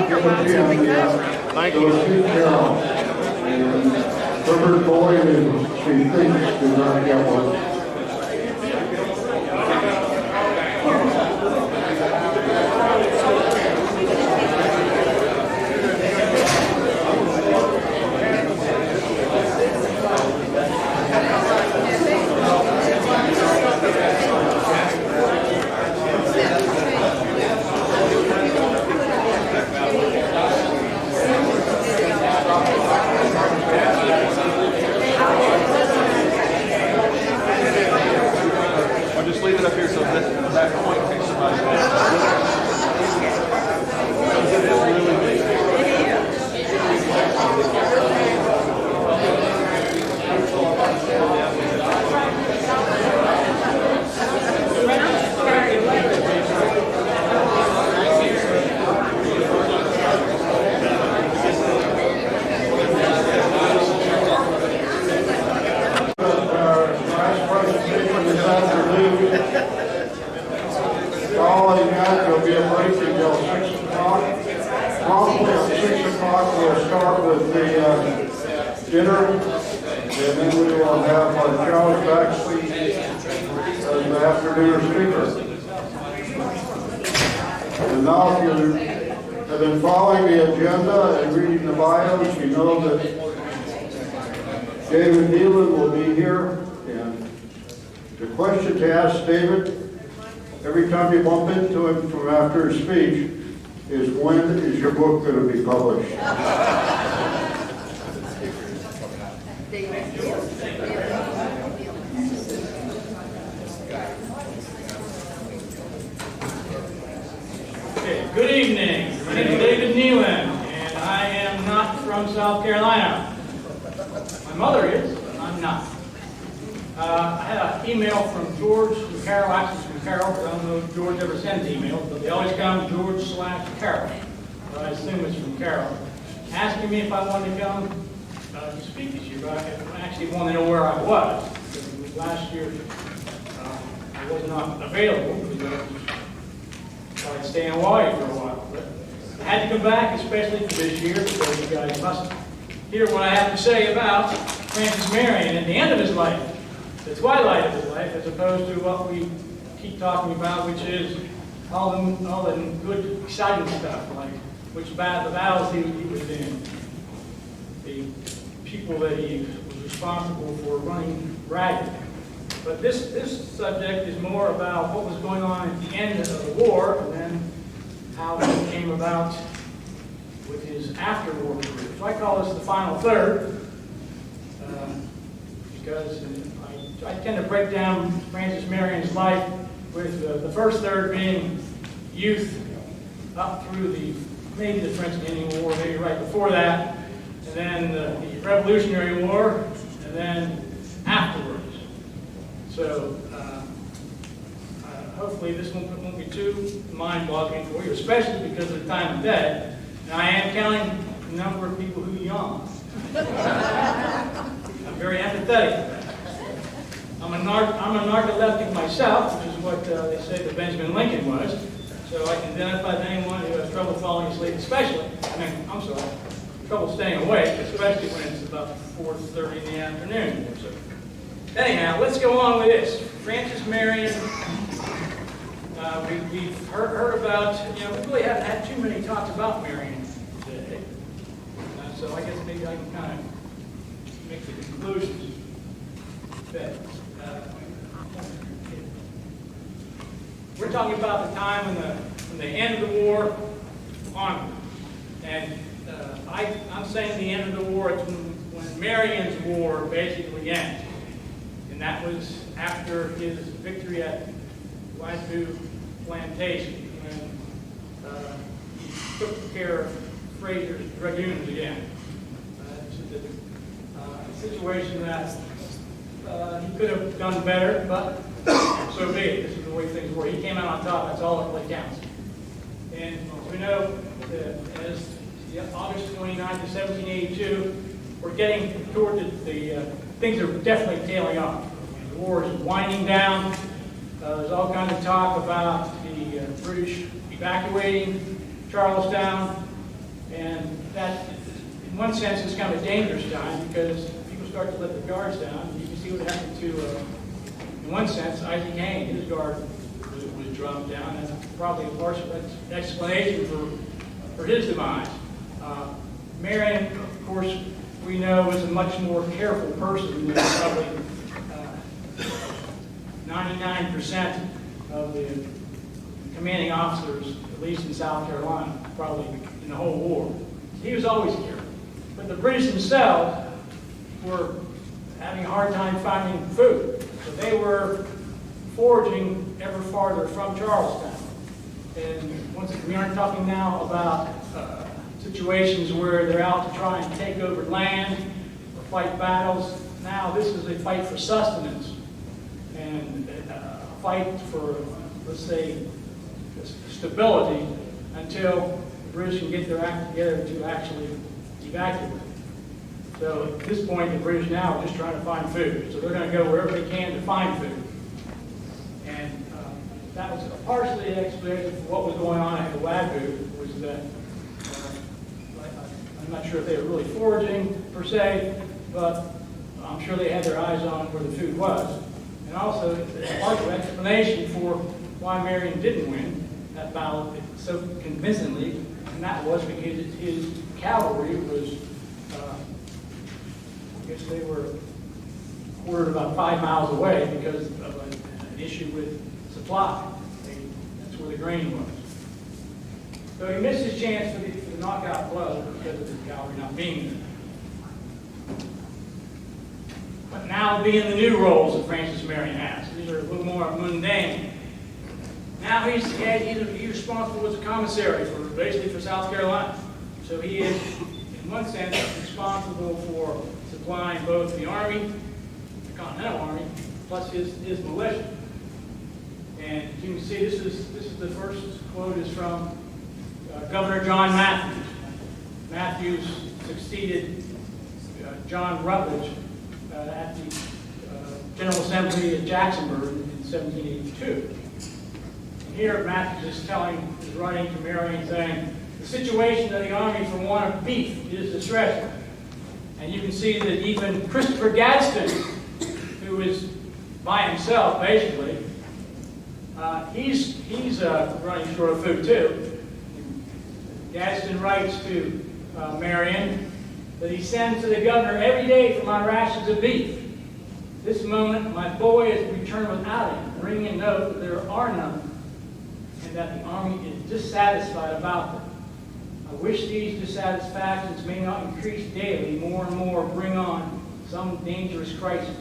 later ones in the cover. Thank So you. shoot Carol. And Herbert Boyd and she thinks do not get one. I'll just leave it up here so that point takes somebody. Last presentation this afternoon. Following that, there'll be a break until 6 o'clock. Promptly at 6 o'clock, we'll start with the dinner, and then we will have Charles Baxley as the after-dinner speaker. And now, if you have been following the agenda and reading the bios, you know that David Neilan will be here, and the question to ask David, every time you bump into him from after his speech, is when is your book going to be published? Okay, good evening. My name is David Neilan, and I am not from South Carolina. My mother is, but I'm not. I had an email from George from Carroll, actually from Carroll, but I don't know if George ever sends emails, but they always come George/Carroll. But I assume it's from Carroll, asking me if I wanted to come to speak this year, but I actually wanted to know where I was. Because last year, I was not available because I was tried to stay in Hawaii for a while. But I had to come back, especially for this year, because you guys must hear what I have to say about Francis Marion at the end of his life, the twilight of his life, as opposed to what we keep talking about, which is all the good, exciting stuff, like the battles he was in, the people that he was responsible for running ragged. But this subject is more about what was going on at the end of the war, and then how it came about with his after-war career. So I call this the final third, because I tend to break down Francis Marion's life with the first third being youth up through maybe the French-Indian War, maybe right before that, and then the Revolutionary War, and then afterwards. So hopefully this won't be too mind-boggling for you, especially because of the time of day. And I am counting the number of people who yawn. I'm very empathetic to that. I'm a narcoleptic myself, which is what they say that Benjamin Lincoln was. So I can identify with anyone who has trouble falling asleep, trouble staying awake, especially when it's about 4:30 in the afternoon. So anyhow, let's go on with this. Francis Marion, we've heard about, we really haven't had too many talks about Marion today. So I guess maybe I can kind of make the conclusions. Okay. We're talking about the time when the end of the war onward. And I'm saying the end of the war is when Marion's war basically ended. And that was after his victory at Wazoo Plantation, when he took care of Fraser's dragoons again. This is a situation that he could have done better, but so be it. This is the way things were. He came out on top. That's all that really counts. And we know that as August 29th of 1782, we're getting toward the things are definitely tailing off. The war is winding down. There's all kinds of talk about the British evacuating Charlestown. And that, in one sense, is kind of a dangerous time because people start to let their guards down. You can see what happened to, in one sense, Isaac Hayne. His guard was dropped down. That's probably a partial explanation for his demise. Marion, of course, we know was a much more careful person than probably 99% of the commanding officers, at least in South Carolina, probably in the whole war. He was always careful. But the British themselves were having a hard time finding food. So they were foraging ever farther from Charlestown. And once again, we aren't talking now about situations where they're out to try and take over land or fight battles. Now this is a fight for sustenance and a fight for, let's say, stability until the British can get their act together to actually evacuate. So at this point, the British now are just trying to find food. So they're going to go wherever they can to find food. And that was partially an explanation for what was going on at the Wagyu, was that I'm not sure if they were really foraging per se, but I'm sure they had their eyes on where the food was. And also, a partial explanation for why Marion didn't win that battle so convincingly, and that was because his cavalry was, I guess they were quartered about 5 miles away because of an issue with supply. That's where the grain was. So he missed his chance for the knockout blow because of his cavalry not being there. But now being the new roles that Francis Marion has, these are a little more mundane. Now he's responsible as a commissary for basically for South Carolina. So he is, in one sense, responsible for supplying both the Army, the Continental Army, plus his militia. And you can see this is the first quote is from Governor John Matthews. Matthews succeeded John Rutledge at the General Assembly at Jacksonburg in 1782. And here Matthews is writing to Marion saying, the situation of the Army for want of beef is distressing. And you can see that even Christopher Gadsden, who is by himself basically, he's running short of food too. Gadsden writes to Marion that he sends to the governor every day for my rations of beef. This moment, my boy is returned without it, bringing a note that there are none, and that the army is dissatisfied about them. I wish these dissatisfactions may not increase daily, more and more bring on some dangerous crisis.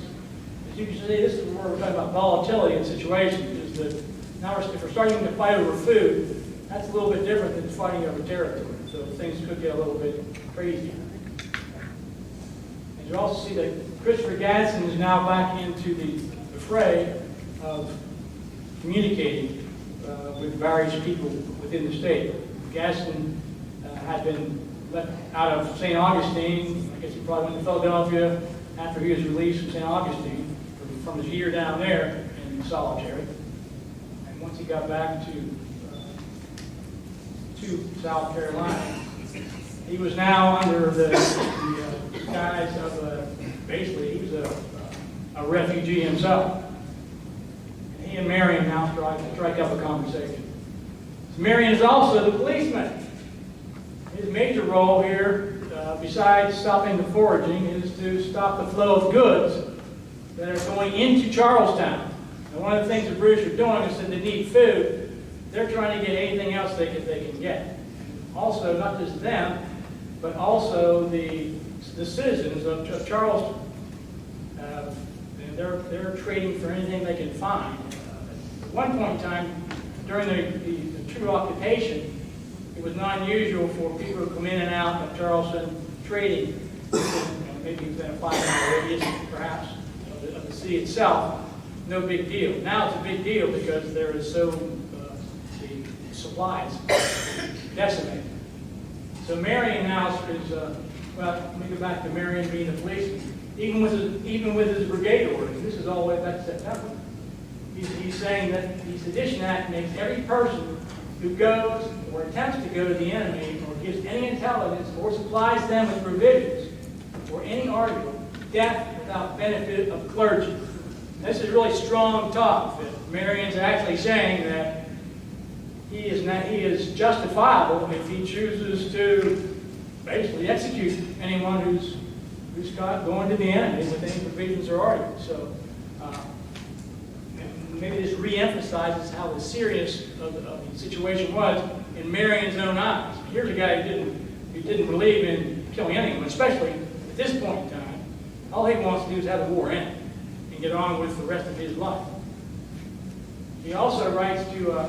As you can see, this is where we're talking about volatility in situations, is that now if we're starting to fight over food, that's a little bit different than fighting over territory. So things could get a little bit crazy. And you also see that Christopher Gadsden is now back into the fray of communicating with various people within the state. Gadsden had been let out of St. Augustine. I guess he probably went to Philadelphia after he was released from St. Augustine from his year down there in solitary. And once he got back to South Carolina, he was now under the guise of basically he was a refugee himself. And he and Marion now strike up a conversation. So Marion is also the policeman. His major role here, besides stopping the foraging, is to stop the flow of goods that are going into Charlestown. And one of the things the British are doing is that they need food. They're trying to get anything else they can get. Also, not just them, but also the citizens of Charleston. They're trading for anything they can find. At one point in time, during the true occupation, it was not unusual for people to come in and out of Charleston trading, maybe within a 5-mile radius, perhaps, of the city itself. No big deal. Now it's a big deal because there is the supplies decimated. So Marion now is, well, let me go back to Marion being a policeman. Even with his brigade orders, this is all the way back to September. He's saying that the Sedition Act makes every person who goes or attempts to go to the enemy or gives any intelligence or supplies them with provisions or any article, death without benefit of clergy. This is really strong talk that Marion's actually saying that he is justifiable if he chooses to basically execute anyone who's caught going to the enemy with any provisions or articles. So maybe this re-emphasizes how the serious of the situation was in Marion's own eyes. Here's a guy who didn't believe in killing anyone, especially at this point in time. All he wants to do is have the war end and get on with the rest of his life. He also writes to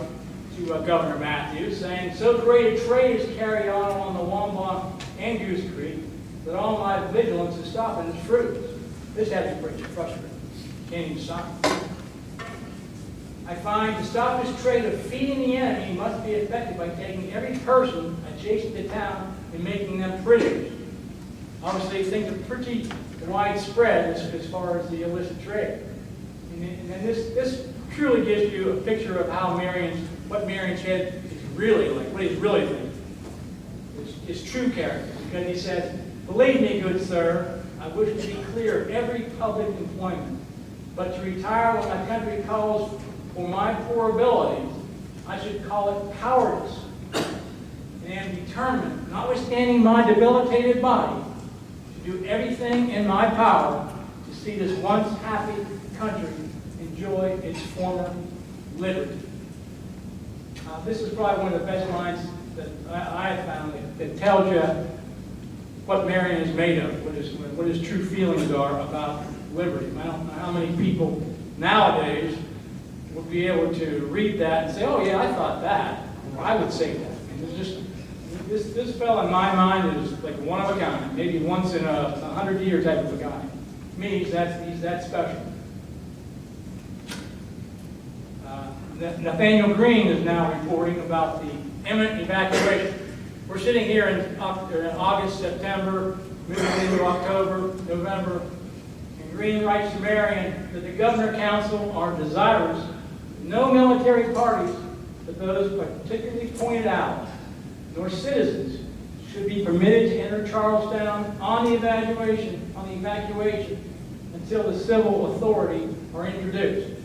Governor Matthews, saying, "So great a trade is carried on the Wambach and Goose Creek that all my vigilance is stopping its fruits." This has me pretty frustrated. Can't even stop it. "I find to stop this trade of feeding the enemy must be effected by taking every person adjacent to town and making them prisoners." Obviously, things are pretty widespread as far as the illicit trade. And this truly gives you a picture of how what Marion's head is really like, what he's really thinking. His true character. Because he says, "Believe me, good sir, I wish to be clear of every public employment. But to retire when my country calls for my poor abilities, I should call it cowardice. And am determined, notwithstanding my debilitated body, to do everything in my power to see this once happy country enjoy its former liberty." This is probably one of the best lines that I have found that tells you what Marion is made of, what his true feelings are about liberty. I don't know how many people nowadays would be able to read that and say, "Oh yeah, I thought that," or "I would say that." And it's just this fellow in my mind is like one of a kind, maybe once in a 100-year type of a guy. To me, he's that special. Nathaniel Green is now reporting about the imminent evacuation. We're sitting here in August, September, moving into October, November, and Green writes to Marion that the Governor Council are desirous that no military parties, but those particularly pointed out, nor citizens, should be permitted to enter Charlestown on the evacuation until the civil authority are introduced.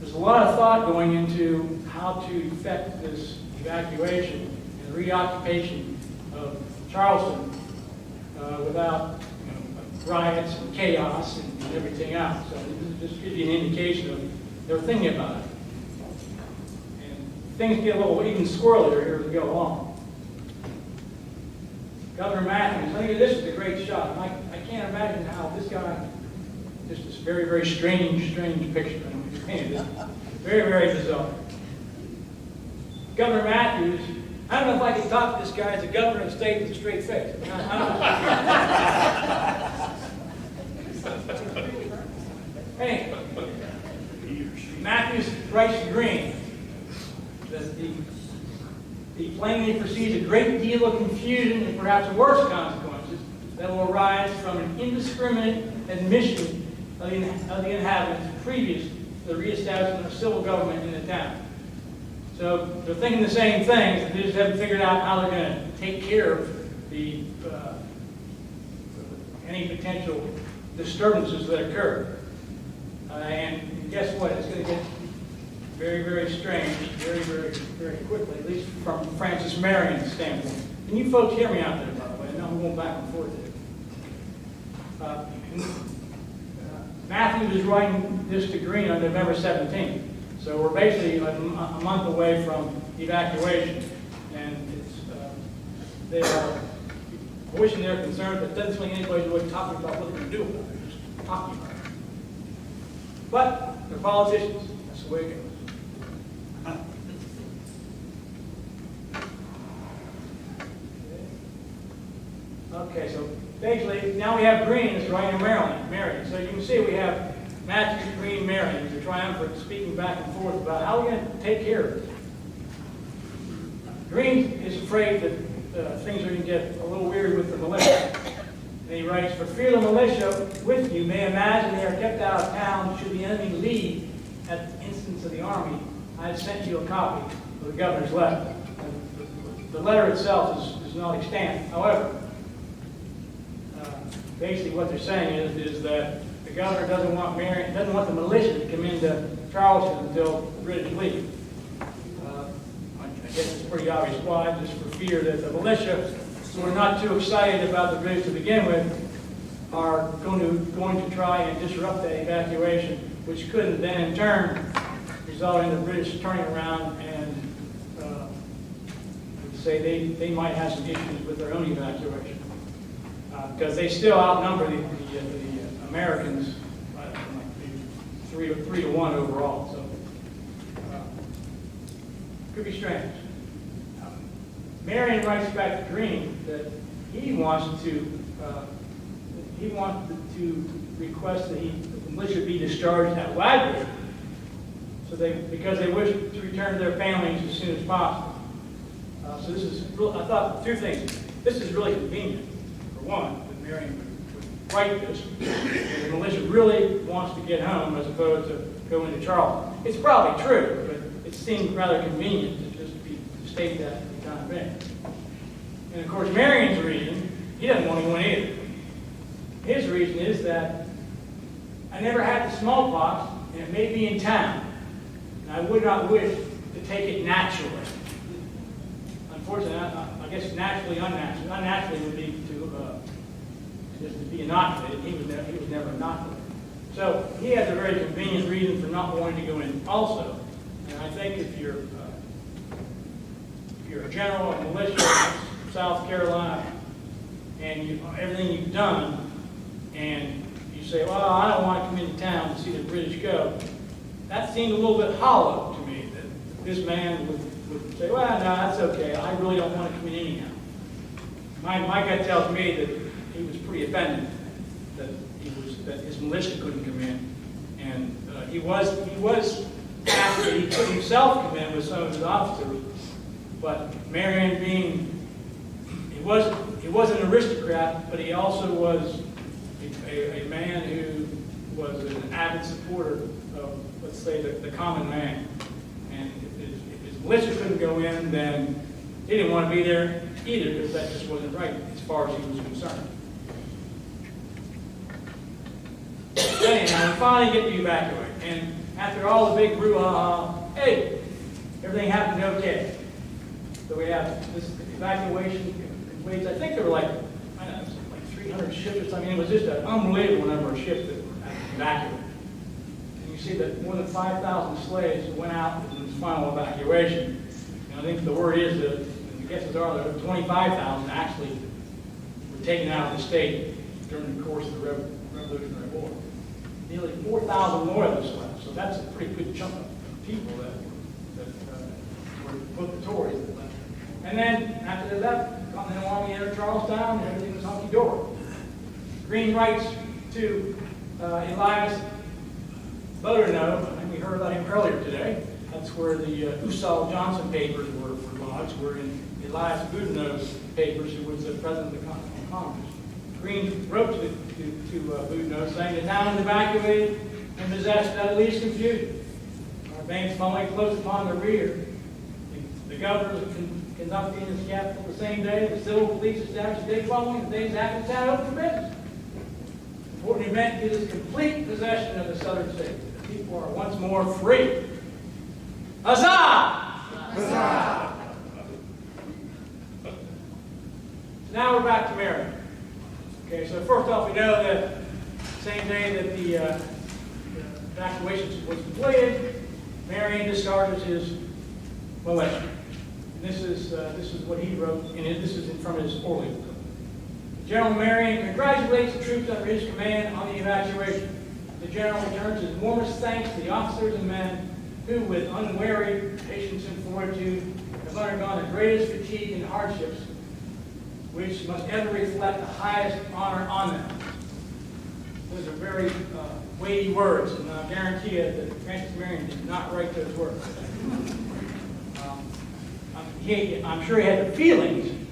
There's a lot of thought going into how to effect this evacuation and reoccupation of Charleston without riots and chaos and everything else. So this just gives you an indication of their thinking about it. And things get a little even squirrelier here as we go along. Governor Matthews, I think this is a great shot. I can't imagine how this guy, just this very, very strange picture. Very, very bizarre. Governor Matthews, I don't know if I can talk to this guy as a governor of the state with a straight face. Anyway, Matthews writes to Green that he plainly foresees a great deal of confusion and perhaps worse consequences that will arise from an indiscriminate admission of the inhabitants previous to the reestablishment of civil government in the town. So they're thinking the same things, they just haven't figured out how they're going to take care of any potential disturbances that occur. And guess what? It's going to get very, very strange, very, very, very quickly, at least from Francis Marion's standpoint. Can you folks hear me out there, by the way? I know I'm going back and forth there. Matthews is writing this to Green on November 17th. So we're basically a month away from evacuation. And they are voicing their concerns, but it doesn't seem like anybody's really talking about what they're going to do about it. They're just talking about it. But they're politicians. That's the way it goes. Okay, so basically, now we have Green is writing Marion. So you can see we have Matthews, Green, Marion, the triumvirate, speaking back and forth about how we're going to take care of it. Green is afraid that things are going to get a little weird with the militia. And he writes, "For fear the militia with you may imagine they are kept out of town should the enemy leave at the instance of the army. I I sent you a copy of the governor's letter. The letter itself is not extant. However, basically what they're saying is that the governor doesn't want Marion, doesn't want the militia to come into Charleston until the British leave. I guess it's pretty obvious why, just for fear that the militia, who are not too excited about the British to begin with, are going to try and disrupt that evacuation, which could then in turn result in the British turning around and say they might have some issues with their own evacuation. Because they still outnumber the Americans by like 3 to 1 overall. So could be strange. Marion writes back to Green that he wants to request that the militia be discharged at Wagner, because they wish to return to their families as soon as possible. So this is, I thought, two things. This is really convenient. For one, that Marion would write this, and the militia really wants to get home as opposed to go into Charleston. It's probably true, but it seemed rather convenient to state that for the time being. And of course, Marion's reason, he doesn't want to go in either. His reason is that I never had the smallpox, and it may be in town, and I would not wish to take it naturally. Unfortunately, I guess naturally, unnaturally. Unnaturally would be just to be inoculated. He was never inoculated. So he has a very convenient reason for not wanting to go in also. And I think if you're a general of militia in South Carolina, and everything you've done, and you say, well, I don't want to come into town to see the British go, that seemed a little bit hollow to me, that this man would say, well, no, that's okay. I really don't want to come in anyhow. My gut tells me that he was pretty offended that his militia couldn't come in, and he was asked that he could himself come in with some of his officers, but Marion he was an aristocrat, but he also was a man who was an avid supporter of, let's say, the common man. And if his militia couldn't go in, then he didn't want to be there either, because that just wasn't right as far as he was concerned. Anyhow, we finally get to evacuate. And after all the big brouhaha, hey, everything happened okay. So we have this evacuation completes. I think there were like 300 ships or something. It was just an unbelievable number of ships that evacuated. And you see that more than 5,000 slaves went out in this final evacuation. And I think the word is that, and the guesses are that 25,000 actually were taken out of the state during the course of the Revolutionary War. Nearly 4,000 more of this left. So that's a pretty good chunk of people that were put the Tories that left. And then after they left, Continental Army entered Charlestown, and everything was hunky-dory. Green writes to Elias Boudinot, I think we heard about him earlier today. That's where the Usall Johnson papers were lodged, were in Elias Boudinot's papers, who was the president of the Continental Congress. Green wrote to Boudinot saying, the town is evacuated and possessed at least confusion. Our banks falling close upon the rear. The governor is conducting his capital the same day. The civil police established the day following. The days after the town open for business. The important event gives us complete possession of the southern states. The people are once more free. Huzzah! Huzzah! Now we're back to Marion. Okay, so first off, we know that the same day that the evacuation was completed, Marion discharges his militia. And this is what he wrote, and this is from his Orleans. General Marion congratulates the troops under his command on the evacuation. The general returns his warmest thanks to the officers and men who, with unwearied patience and fortitude, have undergone the greatest fatigue and hardships, which must ever reflect the highest honor on them. Those are very weighty words, and I guarantee you that Francis Marion did not write those words. I'm sure he had the feelings,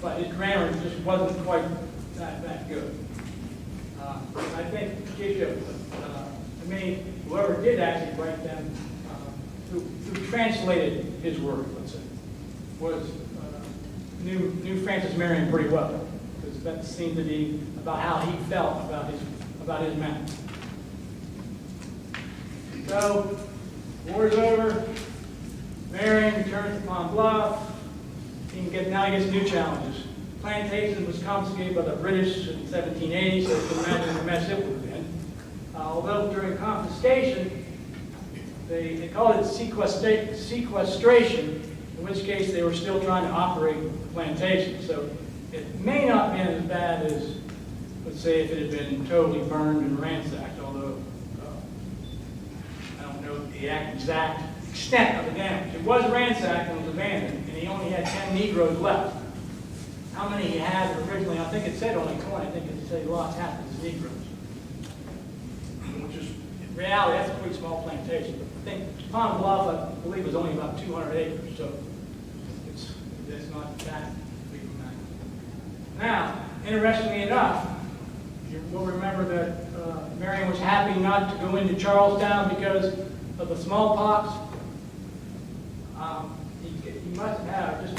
but his grammar just wasn't quite that good. I think it gives you, to me, whoever did actually write them who translated his work, let's say, was knew Francis Marion pretty well, because that seemed to be about how he felt about his man. So, war's over. Marion returns to Pond Bluff. Now he gets new challenges. Plantation was confiscated by the British in 1780, so you can imagine the mess it would have been. Although during confiscation, they called it sequestration, in which case they were still trying to operate the plantation. So it may not have been as bad as, let's say, if it had been totally burned and ransacked, although I don't know the exact extent of the damage. It was ransacked and was abandoned, and he only had 10 Negroes left. How many he had originally, I think it said only 20. I think it said he lost half of his Negroes. Which is, in reality, that's a pretty small plantation. I think Pond Bluff, I believe, was only about 200 acres, so it's not that big of a matter. Now, interestingly enough, you will remember that Marion was happy not to go into Charlestown because of the smallpox. He must have just,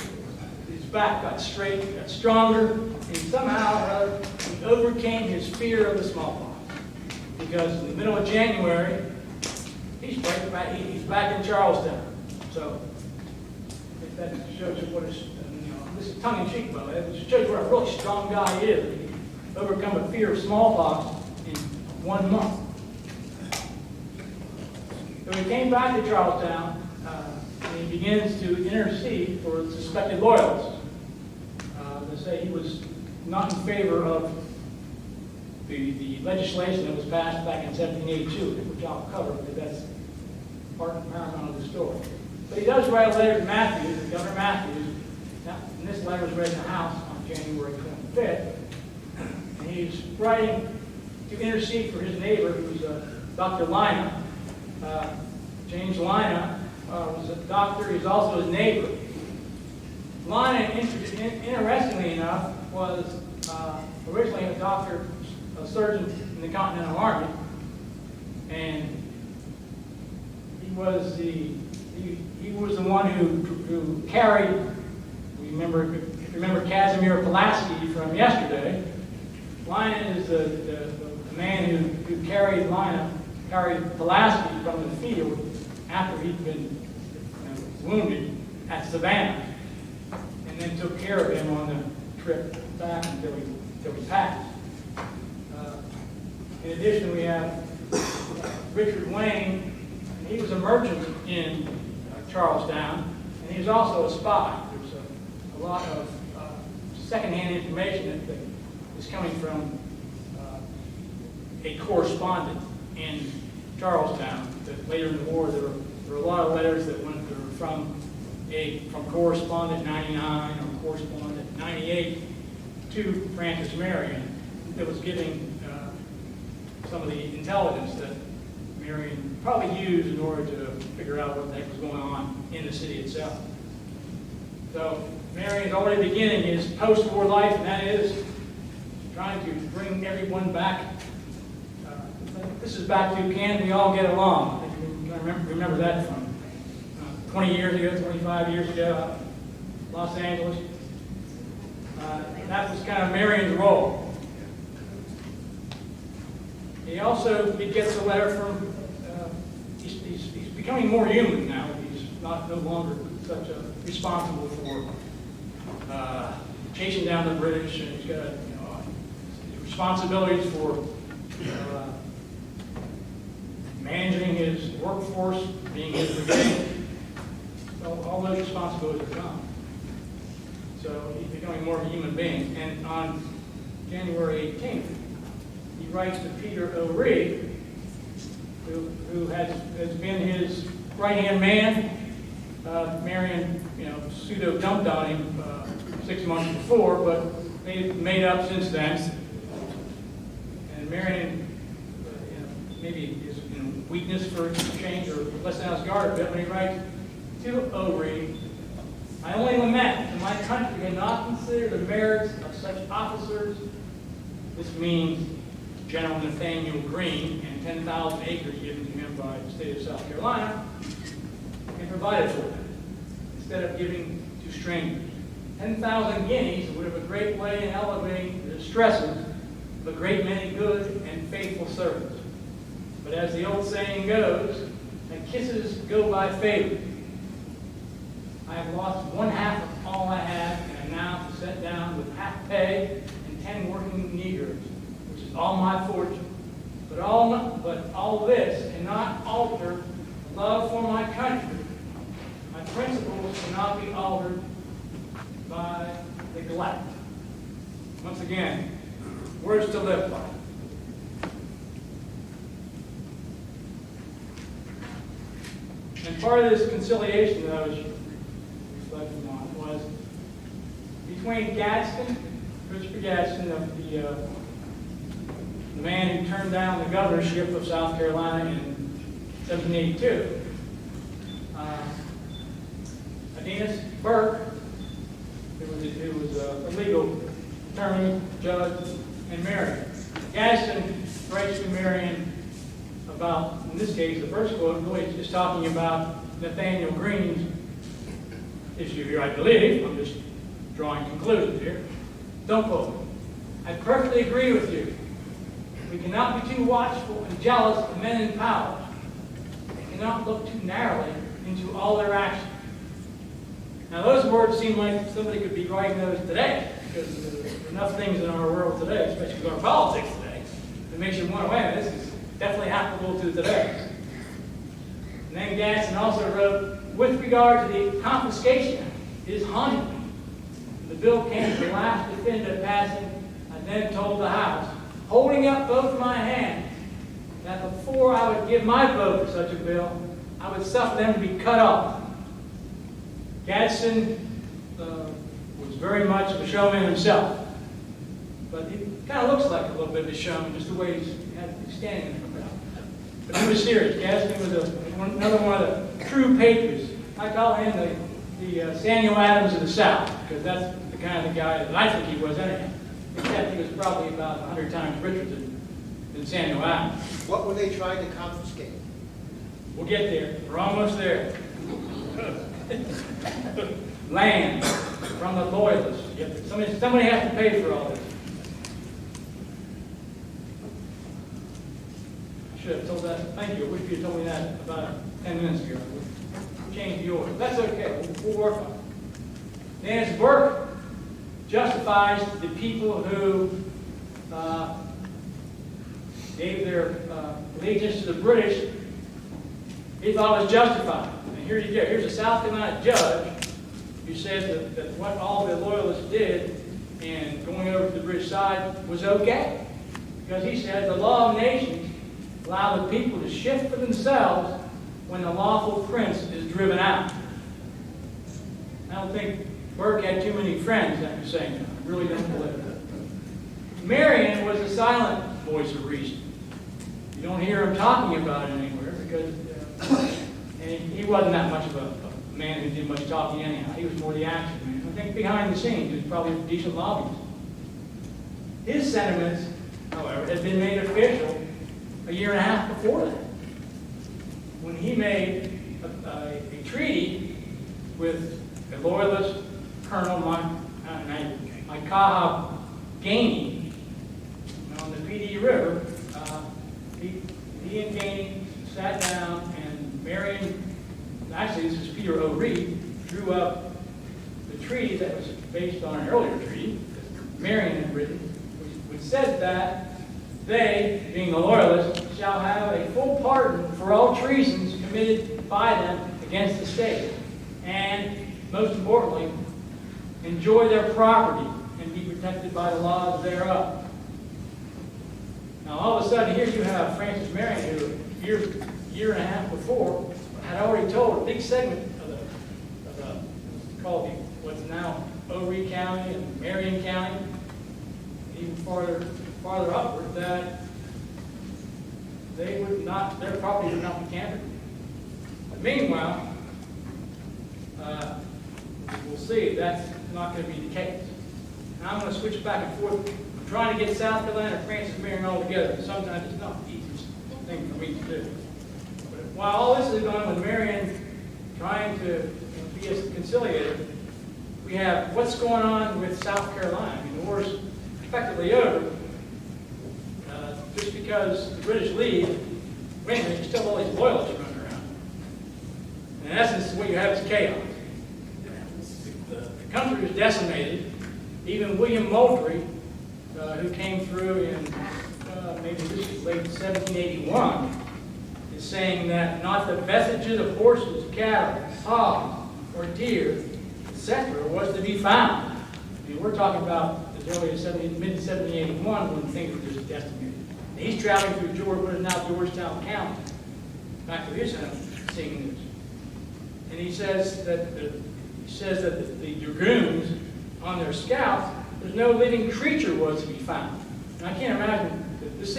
his back got straight, got stronger, and somehow or other he overcame his fear of the smallpox. Because in the middle of January, he's back in Charlestown. So if that shows you what is, this is tongue-in-cheek, by the way. It shows you what a really strong guy he is. He overcome a fear of smallpox in 1 month. So he came back to Charlestown, and he begins to intercede for suspected loyalists. They say he was not in favor of the legislation that was passed back in 1782, which I'll cover because that's part and paramount of the story. But he does write a letter to Matthews, Governor Matthews. Now, and this letter was read in the House on January 25th. And he's writing to intercede for his neighbor, who's Dr. Lina. James Lina was a doctor. He's also his neighbor. Lina, interestingly enough, was originally a doctor, a surgeon in the Continental Army, and he was the one who carried. If you remember Casimir Pulaski from yesterday. Lina is the man who carried Pulaski from the field after he'd been wounded at Savannah, and then took care of him on the trip back until he passed. In addition, we have Richard Wayne. He was a merchant in Charlestown, and he was also a spy. There's a lot of secondhand information that is coming from a correspondent in Charlestown. That later in the war, there were a lot of letters that were from correspondent 99 or correspondent 98 to Francis Marion that was giving some of the intelligence that Marion probably used in order to figure out what the heck was going on in the city itself. So Marion is already beginning his post-war life, and that is trying to bring everyone back. This is back to can we all get along? I think you remember that from 20 years ago, 25 years ago, Los Angeles. That was kind of Marion's role. He also gets a letter from, he's becoming more human now. He's no longer such a responsible for chasing down the British, and he's got responsibilities for managing his workforce, being his brigade. So all those responsibilities are gone. So he's becoming more of a human being. And on January 18th, he writes to Peter O'Ree, who has been his right-hand man. Marion, pseudo dumped on him 6 months before, but they've made up since then. And Marion, maybe his weakness for change or less than his guard a bit when he writes to O'Ree, I only lament that my country had not considered the merits of such officers. This means General Nathaniel Greene and 10,000 acres given to him by the state of South Carolina, and provided for them, instead of giving to strangers. 10,000 guineas would have a great way in elevating the distresses of a great many good and faithful servants. But as the old saying goes, that kisses go by favor. I have lost one half of all I had, and am now to set down with half pay and 10 working negroes, which is all my fortune. But all this cannot alter love for my country. My principles cannot be altered by neglect. Once again, words to live by. And part of this conciliation that I was reflecting on was between Gadsden, Christopher Gadsden, of the man who turned down the governorship of South Carolina in 1782. Aeneas Burke, who was a legal attorney, judge, and Marion. Gadsden writes to Marion about, in this case, the first quote really is talking about Nathaniel Greene's issue here, I believe. I'm just drawing conclusions here. Don't quote me. I perfectly agree with you. We cannot be too watchful and jealous of men in power. We cannot look too narrowly into all their actions. Now, those words seem like somebody could be writing those today, because there's enough things in our world today, especially with our politics today, that makes you wonder, wait a minute, this is definitely applicable to today. And then Gadsden also wrote, with regard to the confiscation, it is haunting me. When the bill came to the last definitive passing, I then told the House, holding up both my hands, that before I would give my vote for such a bill, I would suffer them to be cut off. Gadsden was very much of a showman himself, but he kind of looks like a little bit of a showman, just the way he's standing there. But he was serious. Gadsden was another one of the true patriots. I call him the Samuel Adams of the South, because that's the kind of the guy that I think he was anyhow. Except he was probably about 100 times richer than Samuel Adams. What were they trying to confiscate? We'll get there. We're almost there. Land from the loyalists. Somebody has to pay for all this. I should have told that. Thank you. I wish you had told me that about 10 minutes ago. We'll change the order. That's okay. We'll work on it. Aeneas Burke justifies the people who gave their allegiance to the British. He thought it was justified. And here you go. Here's a South Carolina judge who says that what all the loyalists did in going over to the British side was okay. Because he said the law of nations allow the people to shift for themselves when the lawful prince is driven out. I don't think Burke had too many friends after saying that. I really don't believe it. Marion was the silent voice of reason. You don't hear him talking about it anywhere because and he wasn't that much of a man who did much talking anyhow. He was more the action man. I think behind the scenes, he was probably a decent lobbyist. His sentiments, however, had been made official a year and a half before that, when he made a treaty with a loyalist Colonel Micaiah Gainey on the PD River. He and Gainey sat down, and Marion, actually this is Peter O. Reed, drew up the treaty that was based on an earlier treaty that Marion had written, which said that they, being the loyalists, shall have a full pardon for all treasons committed by them against the state, and, most importantly, enjoy their property and be protected by the laws thereof. Now, all of a sudden, here you have Francis Marion, who year and a half before had already told a big segment of called what's now Erie County and Marion County, even farther upward, that their property would not be tampered with. But meanwhile, we'll see that's not going to be the case. Now I'm going to switch back and forth. I'm trying to get South Carolina and Francis Marion all together, and sometimes it's not the easiest thing for me to do. But while all this is going on with Marion trying conciliator, we have what's going on with South Carolina. I mean, the war's effectively over. Just because the British leave, wait a minute, you still have all these loyalists running around. In essence, what you have is chaos. The country was decimated. Even William Moultrie, who came through in maybe this is late 1781, is saying that not the vestiges of horses, cattle, hogs, or deer, etc., was to be found. I mean, we're talking about as early as mid-1781 when things were just decimated. And he's traveling through what is now Georgetown County, back to his home, seeing this. And he says that the dragoons on their scouts, there's no living creature was to be found. And I can't imagine that this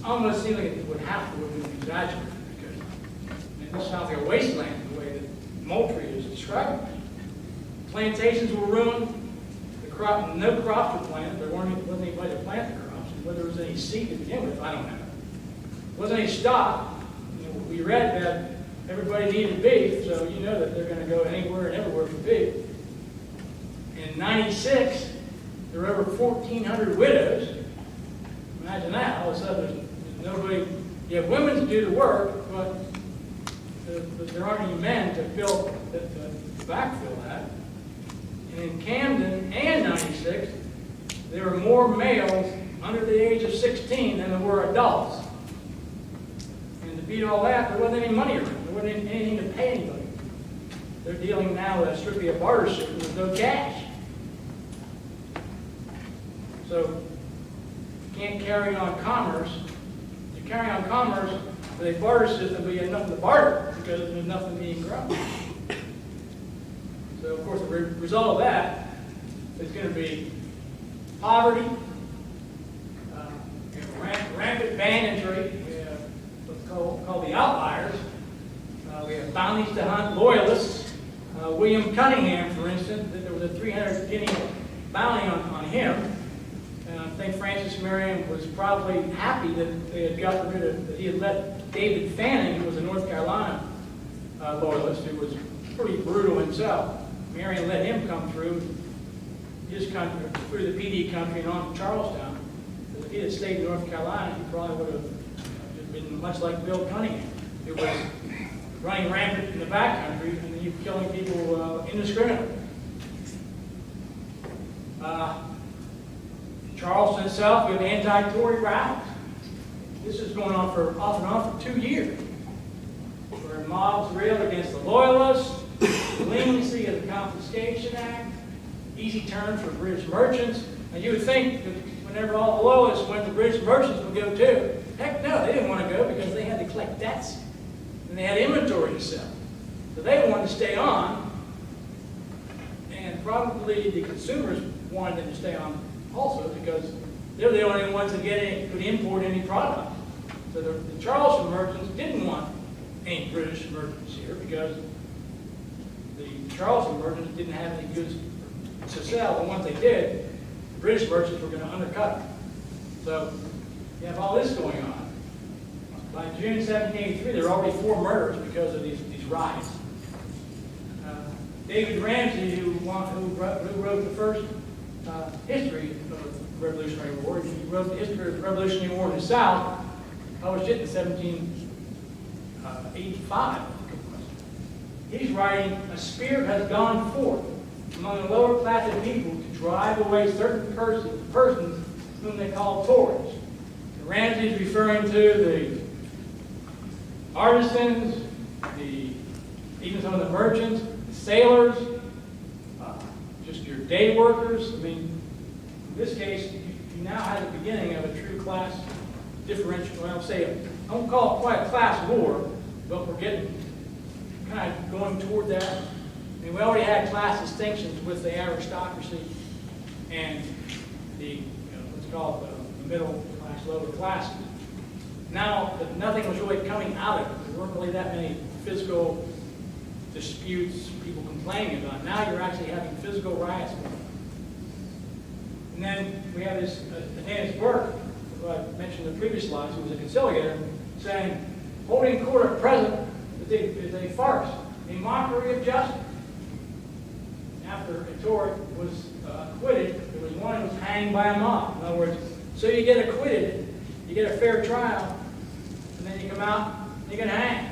almost seems like it would have to be exaggerated, because this sounds like a wasteland the way that Moultrie is describing it. Plantations were ruined. No crops were planted. There wasn't anybody to plant the crops. And whether there was any seed to begin with, I don't know. There wasn't any stock. You know, we read that everybody needed beef, so you know that they're going to go anywhere and everywhere for beef. In 96, there were over 1,400 widows. Imagine that. All of a sudden, there's nobody. You have women to do the work, but there aren't any men to backfill that. And in Camden and 96, there were more males under the age of 16 than there were adults. And to beat all that, there wasn't any money around. There wasn't anything to pay anybody. They're dealing now with strictly a barter system with no cash. So you can't carry on commerce. You carry on commerce with a barter system, but you have nothing to barter because there's nothing being grown. So, of course, the result of that is going to be poverty, rampant banditry, we have what's called the outliers, we have bounties to hunt loyalists. William Cunningham, for instance, there was a 300 guinea bounty on him. And I think Francis Marion was probably happy that they had gotten rid of, that he had let David Fanning, who was a North Carolina loyalist, who was pretty brutal himself. Marion let him come through his country, through the PD country and on to Charlestown. If he had stayed in North Carolina, he probably would have been much like Bill Cunningham. It was running rampant in the back country and then killing people indiscriminately. Charleston itself, we have anti-Tory rallies. This is going on off and on for 2 years, where mobs railed against the Loyalists, the leniency of the Confiscation Act, easy terms for British merchants. And you would think that whenever all the Loyalists went, the British merchants would go too. Heck no, they didn't want to go because they had to collect debts and they had inventory to sell. So they wanted to stay on, and probably the consumers wanted them to stay on also because they're the only ones that could import any product. So the Charleston merchants didn't want any British merchants here because the Charleston merchants didn't have any goods to sell, and once they did, the British merchants were going to undercut them. So you have all this going on. By June 1783, there were already 4 murders because of these riots. David Ramsey, who wrote the first history of the Revolutionary War, he wrote the history of the Revolutionary War in the South, published it in 1785. He's writing, a spirit has gone forth among the lower class of people to drive away certain persons whom they call Tories. And Ramsey is referring to the artisans, even some of the merchants, the sailors, just your day workers. I mean, in this case, you now have the beginning of a true class differential. Well, I won't call it quite a class war, but we're getting kind of going toward that. I mean, we already had class distinctions with the aristocracy and the, what's called the middle class, lower classes. Now, nothing was really coming out of it. There weren't really that many physical disputes, people complaining about. Now you're actually having physical riots going on. And then we have this Ananias Burke, who I mentioned in the previous slides, who was a conciliator, saying, holding court at present is a farce, a mockery of justice. after a Tory was acquitted, there was one who was hanged by a mob. In other words, so you get acquitted, you get a fair trial, and then you come out, and you get hanged.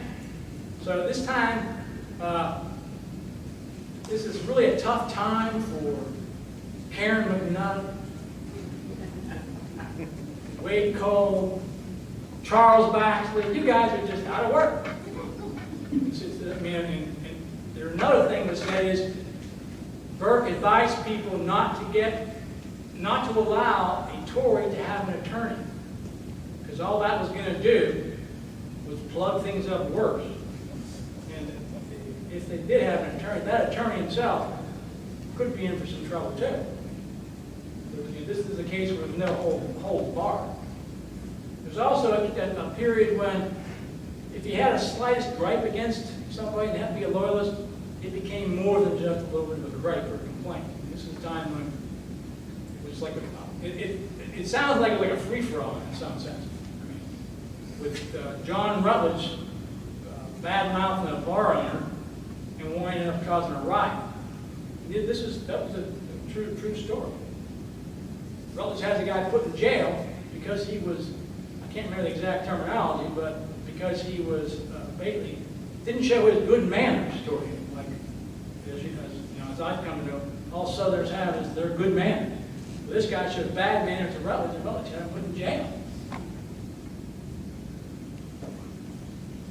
So this time, this is really a tough time for Karen McNutt, Wade Cole, Charles Baxley. You guys are just out of work. And there's another thing to say is Burke advised people not to allow a Tory to have an attorney, because all that was going to do was plug things up worse. And if they did have an attorney, that attorney himself could be in for some trouble too. This is a case where there's no hold bar. There's also a period when if you had a slightest gripe against somebody and had to be a loyalist, it became more than just a little bit of a gripe or a complaint. This is a time when it was like it sounds like a free-for-all in some sense. I mean, with John Rutledge bad-mouthing a bar owner and winding up causing a riot. That was a true story. Rutledge has a guy put in jail because he was, I can't remember the exact terminology, but because he was basically didn't show his good manners toward him. Like, as I've come to know, all Southerners have is their good manners. But this guy showed bad manners to Rutledge, and Rutledge had him put in jail.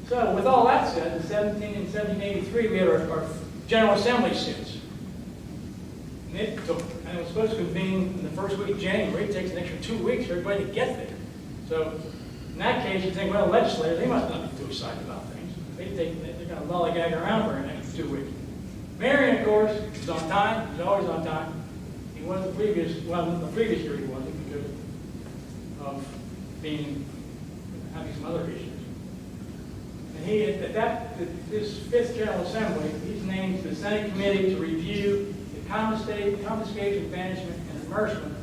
So, with all that said, in 1783, we had our General Assembly sits. And it was supposed to convene in the first week of January. It takes an extra 2 weeks for everybody to get there. So, in that case, you think, well, legislators, they must not be too excited about things. They're going to lollygag around for the next 2 weeks. Marion, of course, is on time. He's always on time. He was the previous year he wasn't because of having some other issues. And he, this fifth General Assembly, he's named to the Senate Committee to review the confiscation, banishment, and immersement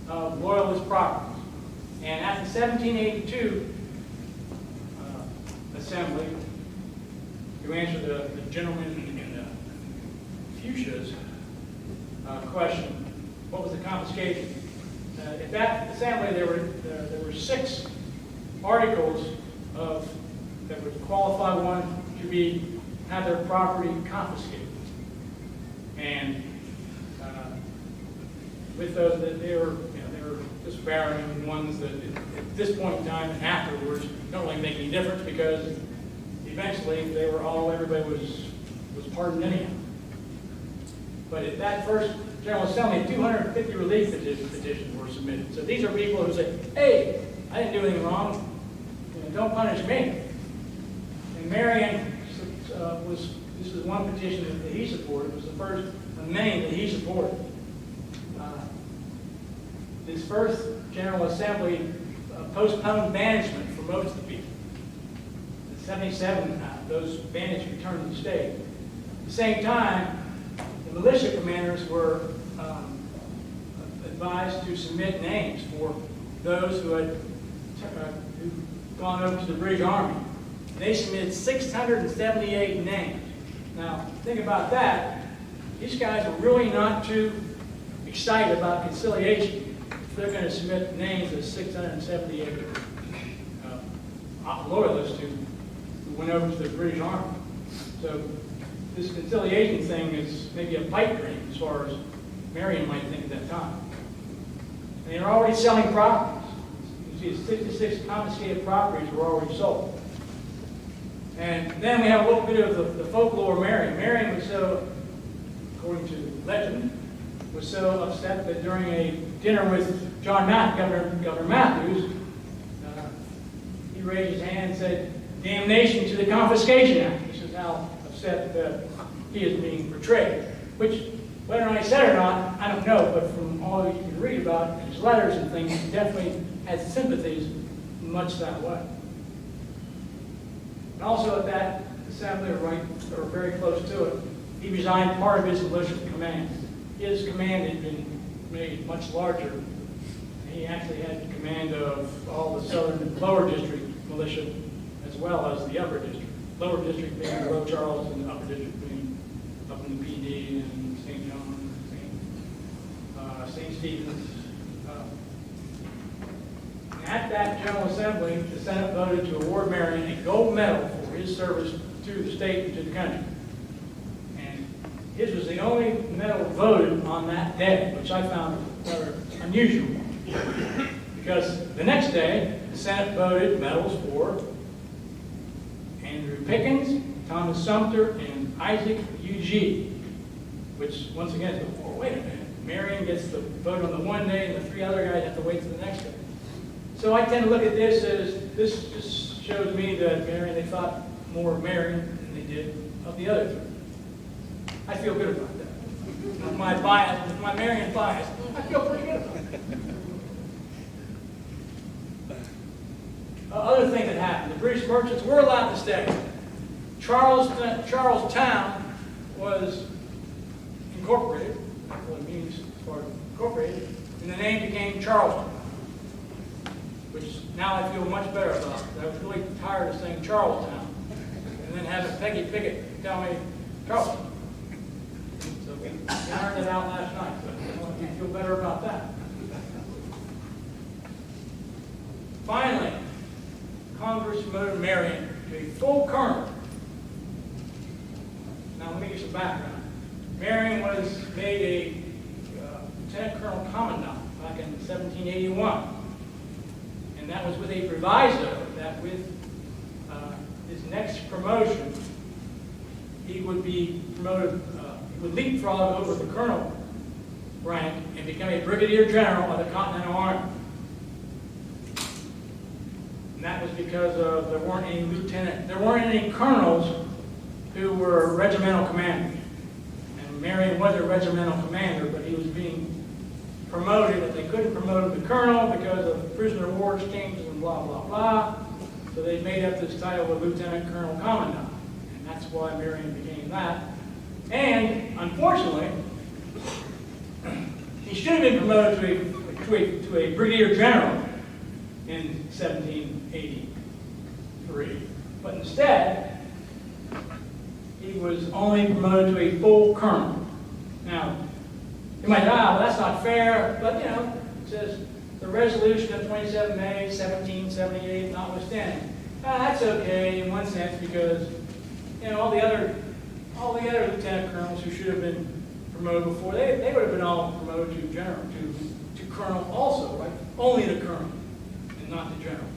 of Loyalist properties. And at the 1782 Assembly, to answer the gentleman in Fuchsia's question, what was the confiscation? At that assembly, there were 6 articles that would qualify one to have their property confiscated, and with those, that they were disparaging ones that at this point in time and afterwards don't really make any difference, because eventually everybody was pardoned anyhow. But at that first General Assembly, 250 relief petitions were submitted. So these are people who say, hey, I didn't do anything wrong, don't punish me. And Marion this is one petition that he supported. It was the first of many that he supported. This first General Assembly postponed banishment for most of the people. In 77, those banished returned to the state. At the same time, the militia commanders were advised to submit names for those who had gone over to the British Army. They submitted 678 names. Now, think about that. These guys are really not too excited about conciliation. They're going to submit names of 678 loyalists who went over to the British Army. So this conciliation thing is maybe a pipe dream as far as Marion might think at that time. And they're already selling properties. You see, 66 confiscated properties were already sold. And then we have a little bit of the folklore of Marion. Marion was so, according to legend, was so upset that during a dinner with Governor Matthews, he raised his hand and said, "Damnation to the Confiscation Act." This is how upset he is being portrayed. Which, whether or not he said it or not, I don't know, but from all you can read about his letters and things, he definitely has sympathies much that way. And also at that assembly, or very close to it, he resigned part of his militia command. His command had been made much larger. He actually had command of all the southern lower district militia as well as the upper district. Lower district being below Charles and the upper district being up in the PD and St. John, St. Stephen's. At that General Assembly, the Senate voted to award Marion a gold medal for his service to the state and to the country. And his was the only medal voted on that day, which I found rather unusual. Because the next day, the Senate voted medals for Andrew Pickens, Thomas Sumter, and Isaac U.G., which once again is, oh, wait a minute. Marion gets the vote on the one day, and the three other guys have to wait till the next day. So I tend to look at this as, this just shows me that Marion, they thought more of Marion than they did of the other three. I feel good about that. With my bias, with my Marion bias, I feel pretty good about that. Other thing that happened, the British merchants were allowed to stay. Charlestown was incorporated, that's what it means as far as incorporated, and the name became Charleston, which now I feel much better about. I was really tired of saying Charlestown, and then having Peggy Pickett tell me Charleston. So we ironed it out last night, so I feel better about that. Finally, Congress promoted Marion to a full colonel. Now let me give some background. Marion was made a Lieutenant Colonel Commandant back in 1781. And that was with a proviso that with his next promotion, he would be promoted, he would leapfrog over the colonel rank and become a brigadier general of the Continental Army. And that was because there weren't any colonels who were regimental commanders. And Marion was a regimental commander, but he was being promoted, but they couldn't promote him to colonel because of prisoner of war changes and blah, blah, blah. So they made up this title of Lieutenant Colonel Commandant. And that's why Marion became that. And, unfortunately, he should have been promoted to a brigadier general in 1783. But instead, he was only promoted to a full colonel. Now, you might say, well, that's not fair, but you know, it says the resolution of 27 May 1778 notwithstanding. That's okay in one sense because you know all the other lieutenant colonels who should have been promoted before, they would have been all promoted to general, to colonel also, right? Only the colonel and not the general.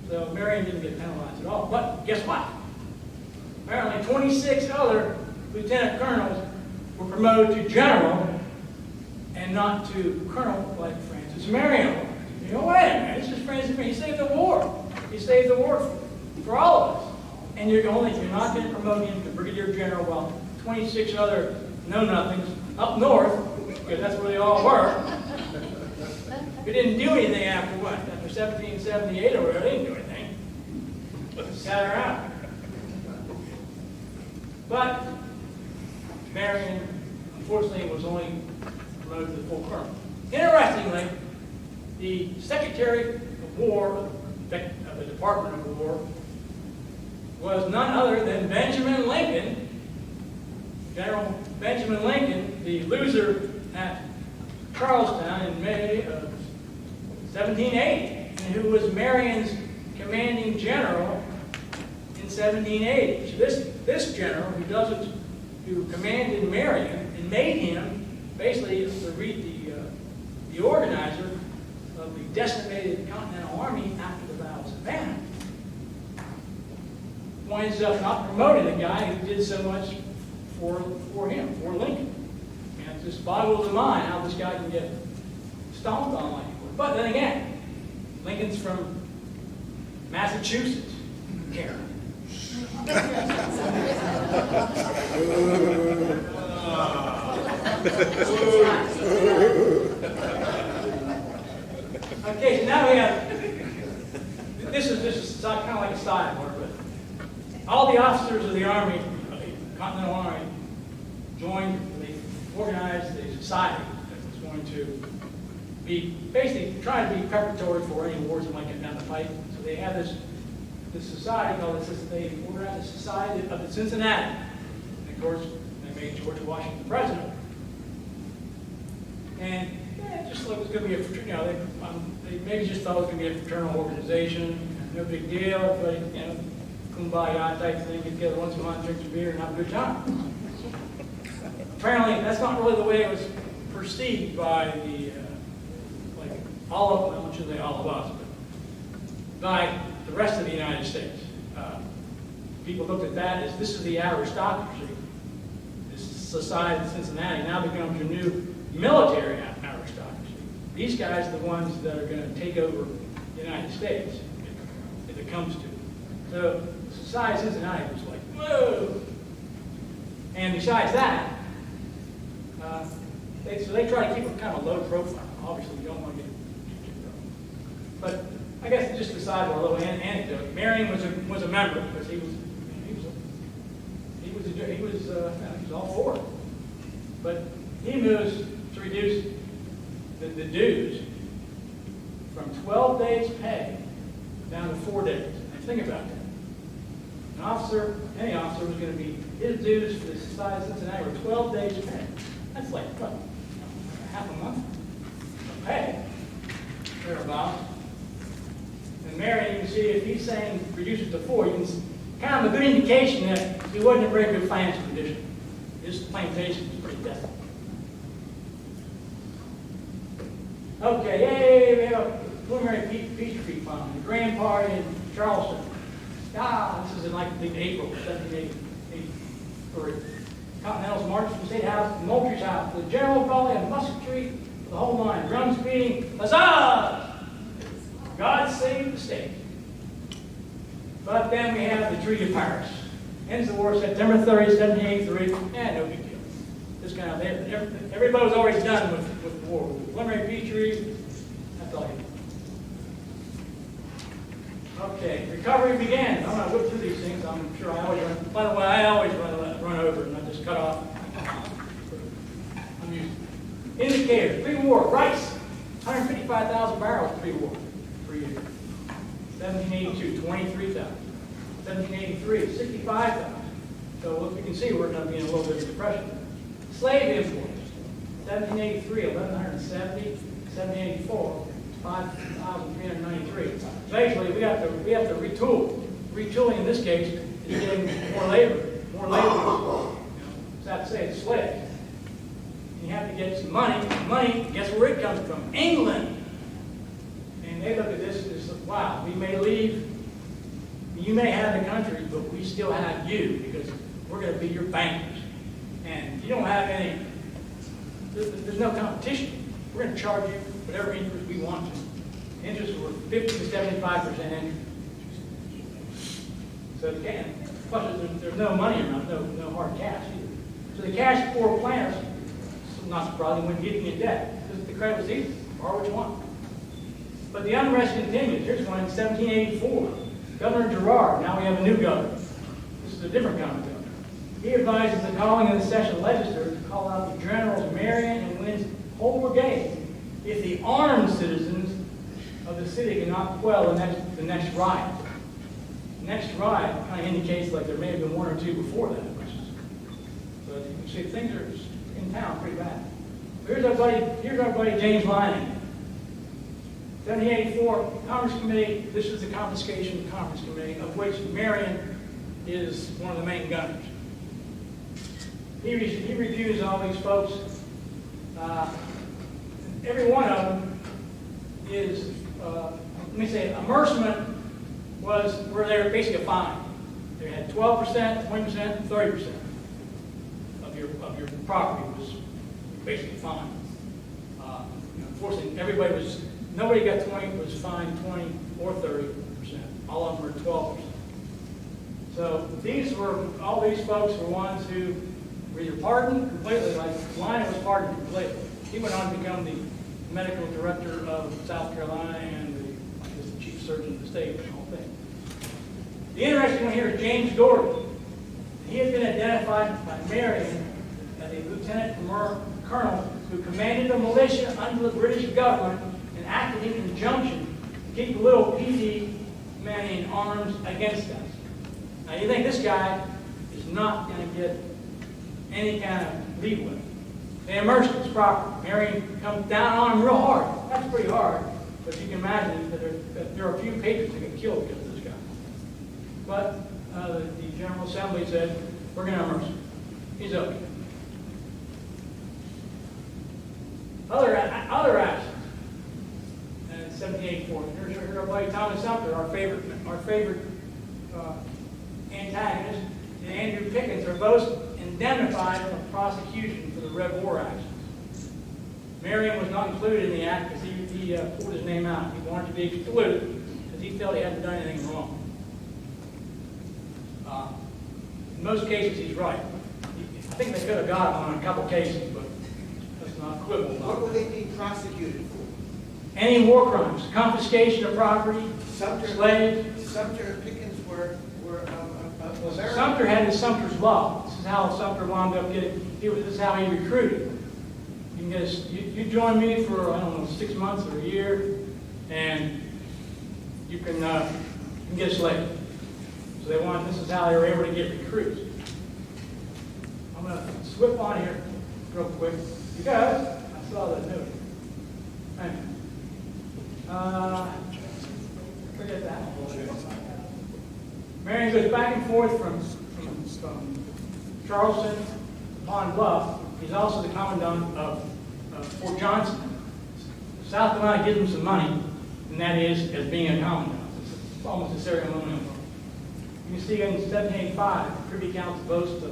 So Marion didn't get penalized at all. But guess what? Apparently 26 other lieutenant colonels were promoted to general and not to colonel like Francis Marion. You know, wait a minute, this is Francis Marion. He saved the war. He saved the war for all of us. And you're not going to promote him to brigadier general while 26 other know-nothings up north, because that's where they all were. We didn't do anything after what? After 1778 or whatever, they didn't do anything. Sat around. But Marion, unfortunately, was only promoted to the full colonel. Interestingly, the Secretary of War of the Department of War was none other than Benjamin Lincoln, General Benjamin Lincoln, the loser at Charlestown in May of 1780, and who was Marion's commanding general in 1780. So this general who commanded Marion and made him basically the organizer of the decimated Continental Army after the Battle of Savannah, winds up not promoting the guy who did so much for him, for Lincoln. And it just boggles the mind how this guy can get stomped on like he would. But then again, Lincoln's from Massachusetts. Karen. Okay, so now we have, this is kind of like a sidebar, but all the officers of the Army, of the Continental Army, joined, they organized a society that was going to be basically trying to be preparatory for any wars that might get down the pipe. So they have this society called, they organized the Society of the Cincinnati. And of course, they made George Washington president. And it just looked it was going to be a, they maybe just thought it was going to be a fraternal organization, no big deal, everybody, kumbaya type thing, get together once a month, drink some beer, and have a good time. Apparently, that's not really the way it was perceived by the, like all of, I shouldn't say all of us, but by the rest of the United States. People looked at that as this is the aristocracy. This society of Cincinnati now becomes your new military aristocracy. These guys are the ones that are going to take over the United States if it comes to it. So the society of Cincinnati was like, whoa! And besides that, so they try to keep a kind of low profile. Obviously, you don't want to get too but I guess just to side of a little anecdote, Marion was a member because he was all for it. But he moves to reduce the dues from 12 days pay down to 4 days. Now think about that. An officer, any officer, was going to be, his dues for the society of Cincinnati were 12 days pay. That's like, what, half a month of pay, thereabouts. And Marion, you can see if he's saying reduce it to 4, you can kind of a good indication that he wasn't in very good financial condition. His plantation was pretty desolate. Okay, yay, we have a preliminary peach tree farm, the grand party in Charleston. This is in like April 1783. Continental's march from the State House to Moultrie's house, the general volley of musketry, the whole line, drums beating, huzzah! God save the state. But then we have the Treaty of Paris. Ends the war September 30, 1783. No big deal. This kind of everybody was already done with the war. The preliminary peace treaty, that's all you do. Okay, recovery began. I'm going to whip through these things. I'm sure I always run. By the way, I always run over and I just cut off. I'm used to it. Indicator, pre-war, rice, 155,000 barrels pre-war per year. 1782, 23,000. 1783, 65,000. So as you can see, we're going to be in a little bit of depression. Slave imports, 1783, 1,170, 1784. 5,393. Basically, we have to retool. Retooling in this case is getting more labor. Sad to say, it's slaves. You have to get some money. Money, guess where it comes from? England. And they look at this and say, wow, we may leave. You may have the country, but we still have you because we're going to be your bankers. And you don't have any. There's no competition. We're going to charge you whatever interest we want to. Interest were 50 to 75% interest. So again, plus there's no money around, no hard cash either. So the cash poor planners, not surprising, when getting in debt. Because the credit was easy, borrow what you want. But the unrest continues. Here's one in 1784. Governor Girard, now we have a new governor. This is a different kind of governor. He advises the calling of the session legislature to call out the generals Marion and Wynn's whole brigade if the armed citizens of the city cannot quell the next riot. The next riot kind of indicates like there may have been one or two before that. So you can see things are in town pretty bad. Here's our buddy James Neilan. 1784 Congress Committee. This is the Confiscation Conference Committee, of which Marion is one of the main gunners. He reviews all these folks. Every one of them is, let me say, amercement was where they were basically a fine. They had 12%, 20%, 30% of your property was basically fine. Unfortunately, nobody got 20, was fined 20 or 30%. All of them were 12%. So all these folks were ones who were either pardoned completely, like Lyon was pardoned completely. He went on to become the medical director of South Carolina and the chief surgeon of the state and the whole thing. The interesting one here is James Gordon. He has been identified by Marion as a lieutenant colonel who commanded a militia under the British government and acted in conjunction to keep the little PD men in arms against us. Now you think this guy is not going to get any kind of leeway. They immersed his property. Marion comes down on him real hard. That's pretty hard, but you can imagine that there are a few patriots that get killed because of this guy. But the General Assembly said, we're going to immerse him. He's okay. Other actions. In 1784, here's our buddy Thomas Sumter, our favorite antagonist, and Andrew Pickens are both indemnified from prosecution for the Red War actions. Marion was not included in the act because he pulled his name out. He wanted to be excluded because he felt he hadn't done anything wrong. In most cases, he's right. I think they could have got him on a couple cases, but that's not quibble. What were they being prosecuted for? Any war crimes, confiscation of property, slaves. Sumter and Pickens were American. Sumter had his Sumter's Law. This is how Sumter wound up getting. This is how he recruited. You can get you join me for, I don't know, 6 months or a year, and you can get a slave. So they wanted. This is how they were able to get recruits. I'm going to swip on here real quick. You guys, I saw that note. Anyway. Forget that. Marion goes back and forth from Charleston to Pond Bluff. He's also the commandant of Fort Johnson. South Carolina gives him some money, and that is as being a commandant. It's almost a ceremonial. You can see in 1785, the Privy Council votes to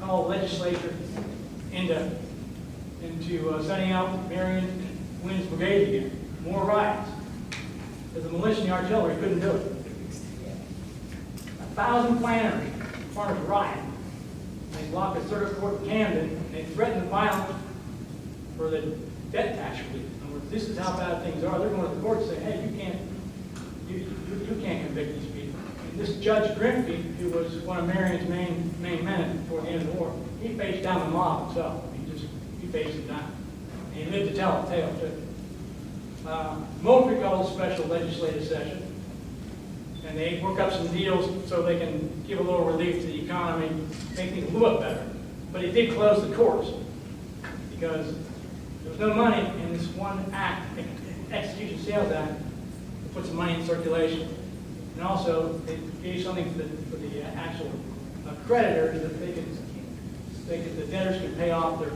call the legislature into setting out Marion and Wynn's brigade again. More riots. Because the militia and the artillery couldn't do it. 1,000 planters farmers riot. They blocked the circuit court in Camden, and they threatened violence for the debt tax relief. In other words, this is how bad things are. They're going to the court and saying, hey, you can't convict these people. And this Judge Grimsby, who was one of Marion's main men toward the end of the war, he faced down the mob himself. He faced it down. And he lived to tell the tale, too. Moultrie called a special legislative session, and they work up some deals so they can give a little relief to the economy, make things a little better. But he did close the courts because there was no money in this one act, Execution Sales Act, to put some money in circulation. And also, they gave something for the actual creditors that the debtors could pay off their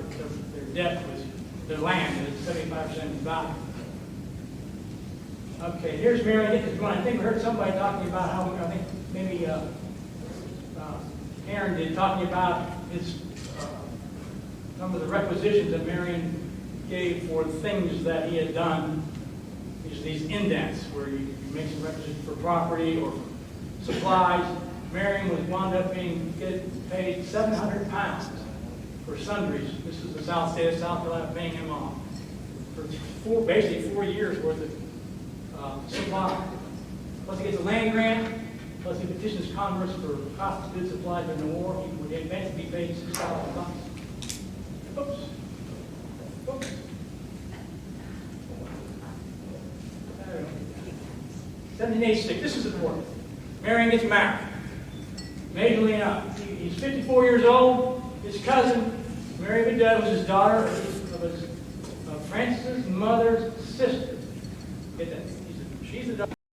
debt with their land at 75% of the value. Okay, here's Marion getting his money. I think we heard somebody talking about how, I think maybe Aaron did, talking about his some of the requisitions that Marion gave for things that he had done. These indents where you make some requisitions for property or supplies. Marion was wound up getting paid 700 pounds for sundries. This is the state of South Carolina paying him off for basically 4 years worth of supply. Plus he gets a land grant, plus he petitions Congress for cost of goods supplied during the war. He would eventually be paid $6,000. Oops. 1786, this is the war. Marion gets married. Amazingly enough, he's 54 years old. His cousin, Mary Vidal, was his daughter of Francis' mother's sister. Get that? She's the daughter.